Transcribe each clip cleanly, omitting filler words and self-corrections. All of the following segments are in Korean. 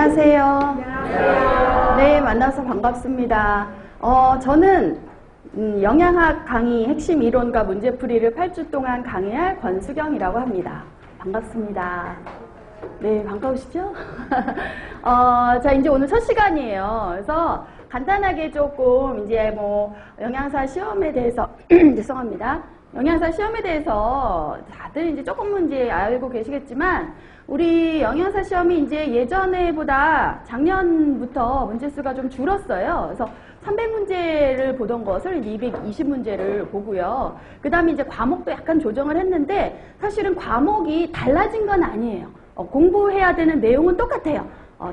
안녕하세요. 안녕하세요. 네, 만나서 반갑습니다. 저는 영양학 강의 핵심 이론과 문제풀이를 8주 동안 강의할 권수경이라고 합니다. 반갑습니다. 네, 반가우시죠? 자, 이제 오늘 첫 시간이에요. 그래서 간단하게 조금 이제 뭐 영양사 시험에 대해서 죄송합니다. 영양사 시험에 대해서 다들 이제 조금은 이제 알고 계시겠지만 우리 영양사 시험이 이제 예전에보다 작년부터 문제수가 좀 줄었어요. 그래서 300문제를 보던 것을 220문제를 보고요. 그 다음에 이제 과목도 약간 조정을 했는데 사실은 과목이 달라진 건 아니에요. 공부해야 되는 내용은 똑같아요.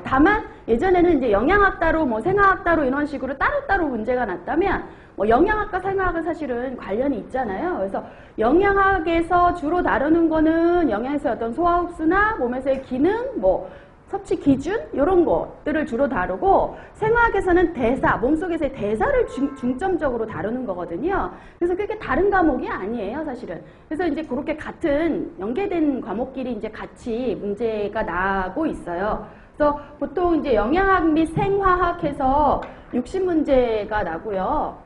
다만 예전에는 이제 영양학 따로 뭐 생화학 따로 이런 식으로 따로따로 문제가 났다면 뭐 영양학과 생화학은 사실은 관련이 있잖아요. 그래서 영양학에서 주로 다루는 거는 영양에서의 어떤 소화 흡수나 몸에서의 기능, 뭐 섭취 기준 이런 것들을 주로 다루고 생화학에서는 대사, 몸속에서의 대사를 중점적으로 다루는 거거든요. 그래서 그게 다른 과목이 아니에요, 사실은. 그래서 이제 그렇게 같은 연계된 과목끼리 이제 같이 문제가 나고 있어요. 그래서 보통 이제 영양학 및 생화학에서 60문제가 나고요.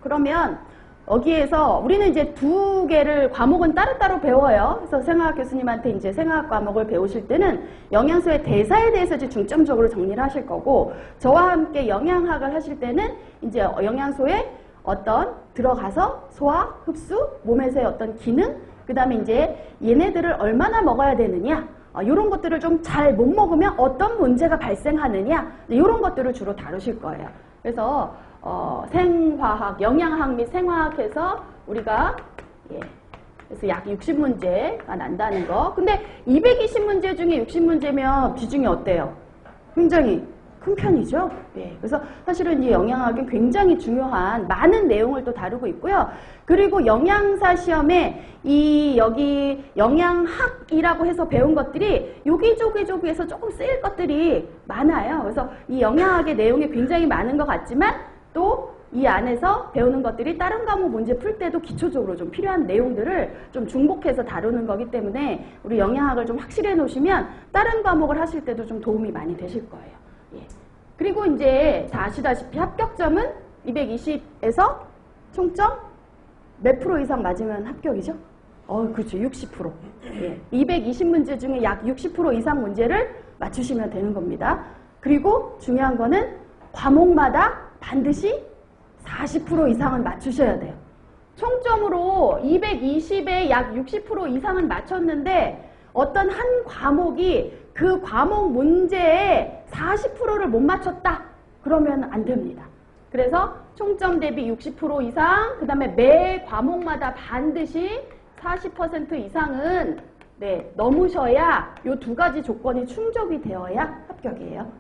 그러면 여기에서 우리는 이제 두 개를 과목은 따로따로 배워요. 그래서 생화학 교수님한테 이제 생화학 과목을 배우실 때는 영양소의 대사에 대해서 이제 중점적으로 정리를 하실 거고, 저와 함께 영양학을 하실 때는 이제 영양소의 어떤 들어가서 소화, 흡수, 몸에서의 어떤 기능, 그 다음에 이제 얘네들을 얼마나 먹어야 되느냐, 이런 것들을 좀 잘 못 먹으면 어떤 문제가 발생하느냐, 이런 것들을 주로 다루실 거예요. 그래서 생화학, 영양학 및 생화학에서 우리가 그래서 약 60문제가 난다는 거. 근데 220문제 중에 60문제면 비중이 어때요? 굉장히 큰 편이죠. 네. 그래서 사실은 이 영양학은 굉장히 중요한 많은 내용을 또 다루고 있고요. 그리고 영양사 시험에 여기 영양학이라고 해서 배운 것들이 여기저기에서 조금 쓰일 것들이 많아요. 그래서 이 영양학의 내용이 굉장히 많은 것 같지만 또 이 안에서 배우는 것들이 다른 과목 문제 풀 때도 기초적으로 좀 필요한 내용들을 좀 중복해서 다루는 거기 때문에 우리 영양학을 좀 확실히 해놓으시면 다른 과목을 하실 때도 좀 도움이 많이 되실 거예요. 예. 그리고 이제 다 아시다시피 합격점은 220에서 총점 몇 프로 이상 맞으면 합격이죠? 그렇죠. 60%. 예. 220문제 중에 약 60% 이상 문제를 맞추시면 되는 겁니다. 그리고 중요한 거는 과목마다 반드시 40% 이상은 맞추셔야 돼요. 총점으로 220에 약 60% 이상은 맞췄는데 어떤 한 과목이 그 과목 문제에 40%를 못 맞췄다? 그러면 안 됩니다. 그래서 총점 대비 60% 이상, 그 다음에 매 과목마다 반드시 40% 이상은 넘으셔야 이 두 가지 조건이 충족이 되어야 합격이에요.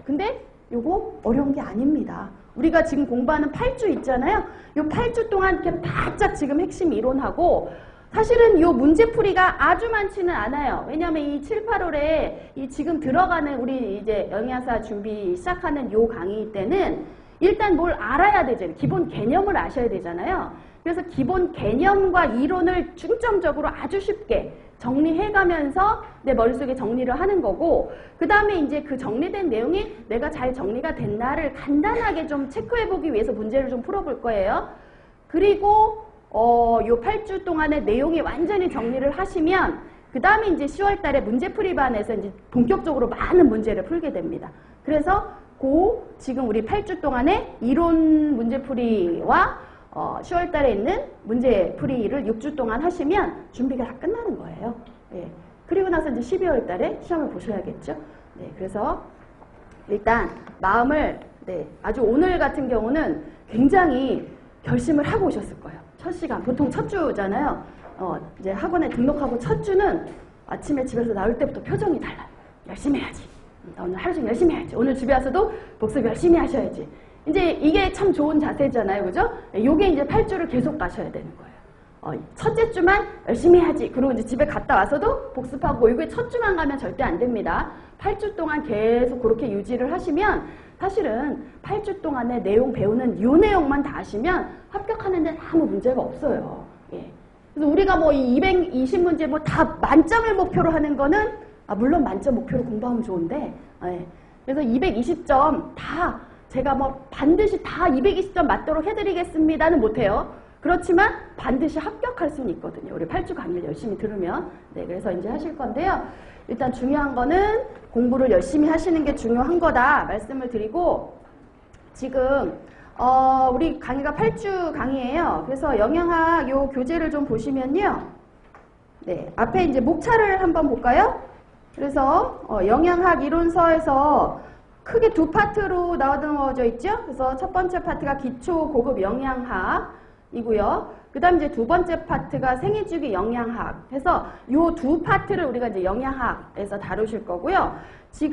근데 요거 어려운 게 아닙니다. 우리가 지금 공부하는 8주 있잖아요. 이 8주 동안 이렇게 바짝 지금 핵심 이론하고 사실은 이 문제풀이가 아주 많지는 않아요. 왜냐하면 이 7, 8월에 이 지금 들어가는 우리 이제 영양사 준비 시작하는 요 강의 때는 일단 뭘 알아야 되잖아요. 기본 개념을 아셔야 되잖아요. 그래서 기본 개념과 이론을 중점적으로 아주 쉽게 정리해가면서 내 머릿속에 정리를 하는 거고, 그 다음에 이제 그 정리된 내용이 내가 잘 정리가 됐나를 간단하게 좀 체크해보기 위해서 문제를 좀 풀어볼 거예요. 그리고 요 8주 동안의 내용이 완전히 정리를 하시면 그 다음에 이제 10월 달에 문제풀이반에서 이제 본격적으로 많은 문제를 풀게 됩니다. 그래서 지금 우리 8주 동안의 이론 문제풀이와 10월 달에 있는 문제풀이를 6주 동안 하시면 준비가 다 끝나는 거예요. 예. 그리고 나서 이제 12월 달에 시험을 보셔야겠죠. 네, 그래서 일단 마음을 아주 오늘 같은 경우는 굉장히 결심을 하고 오셨을 거예요. 첫 시간, 보통 첫 주잖아요. 이제 학원에 등록하고 첫 주는 아침에 집에서 나올 때부터 표정이 달라요. 열심히 해야지. 나 오늘 하루 종일 열심히 해야지. 오늘 집에 와서도 복습 열심히 하셔야지. 이제 이게 참 좋은 자세잖아요. 그죠? 요게 이제 8주를 계속 가셔야 되는 거예요. 첫째 주만 열심히 해야지. 그리고 이제 집에 갔다 와서도 복습하고, 이게 첫 주만 가면 절대 안 됩니다. 8주 동안 계속 그렇게 유지를 하시면 사실은 8주 동안에 내용 배우는 요 내용만 다 아시면 합격하는 데는 아무 문제가 없어요. 예. 그래서 우리가 뭐 이 220문제 뭐 다 만점을 목표로 하는 거는 물론 만점 목표로 공부하면 좋은데 네. 그래서 220점 다 제가 뭐 반드시 다 220점 맞도록 해드리겠습니다는 못해요. 그렇지만 반드시 합격할 수는 있거든요. 우리 8주 강의를 열심히 들으면. 네, 그래서 이제 하실 건데요. 일단 중요한 거는 공부를 열심히 하시는 게 중요한 거다 말씀을 드리고, 지금 우리 강의가 8주 강의예요. 그래서 영양학 요 교재를 좀 보시면요. 네, 앞에 이제 목차를 한번 볼까요? 그래서 영양학 이론서에서 크게 두 파트로 나눠져 있죠. 그래서 첫 번째 파트가 기초 고급 영양학이고요. 그 다음 이제 두 번째 파트가 생애주기 영양학 해서 요 두 파트를 우리가 이제 영양학에서 다루실 거고요. 지금